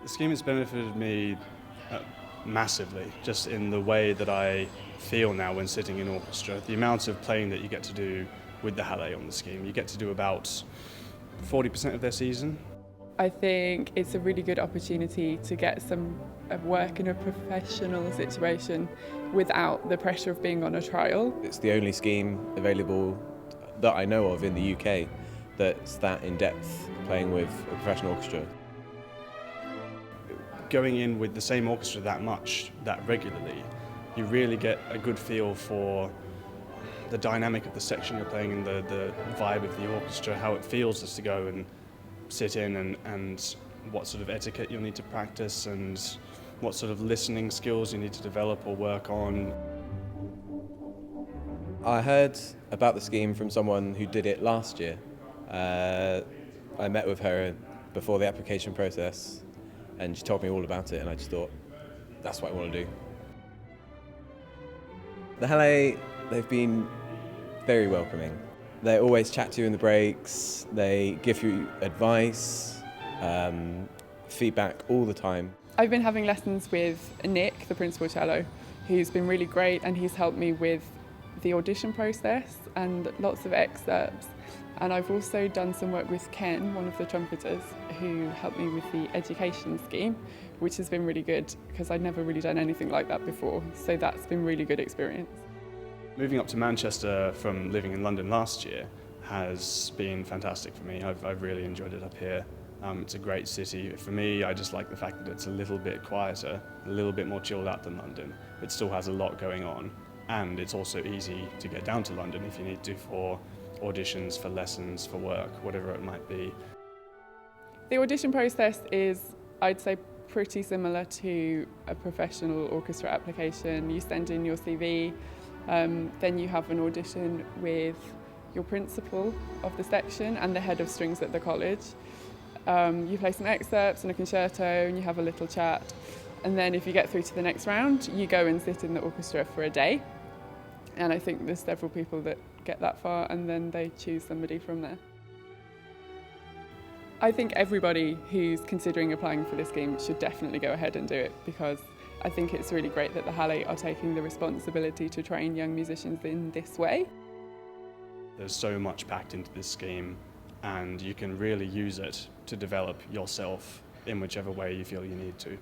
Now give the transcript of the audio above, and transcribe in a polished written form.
The scheme has benefited me massively, just in the way that I feel now when sitting in orchestra. The amount of playing that you get to do with the Halle on the scheme, you get to do about 40% of their season. I think it's a really good opportunity to get some work in a professional situation without the pressure of being on a trial. It's the only scheme available that I know of in the UK that's that in-depth, playing with a professional orchestra. Going in with the same orchestra that regularly, you really get a good feel for the dynamic of the section you're playing and the vibe of the orchestra, how it feels just to go and sit in and what sort of etiquette you'll need to practice and what sort of listening skills you need to develop or work on. I heard about the scheme from someone who did it last year. I met with her before the application process and she told me all about it, and I just thought, that's what I want to do. The Halle, they've been very welcoming. They always chat to you in the breaks, they give you advice, feedback all the time. I've been having lessons with Nick, the principal cello, who's been really great, and he's helped me with the audition process and lots of excerpts. And I've also done some work with Ken, one of the trumpeters, who helped me with the education scheme, which has been really good because I'd never really done anything like that before. So that's been really good experience. Moving up to Manchester from living in London last year has been fantastic for me. I've really enjoyed it up here. It's a great city. For me, I just like the fact that it's a little bit quieter, a little bit more chilled out than London. It still has a lot going on, and it's also easy to get down to London if you need to for auditions, for lessons, for work, whatever it might be. The audition process is, I'd say, pretty similar to a professional orchestra application. You send in your CV, then you have an audition with your principal of the section and the head of strings at the college. You play some excerpts and a concerto and you have a little chat. And then if you get through to the next round, you go and sit in the orchestra for a day. And I think there's several people that get that far and then they choose somebody from there. I think everybody who's considering applying for this scheme should definitely go ahead and do it, because I think it's really great that the Halle are taking the responsibility to train young musicians in this way. There's so much packed into this scheme, and you can really use it to develop yourself in whichever way you feel you need to.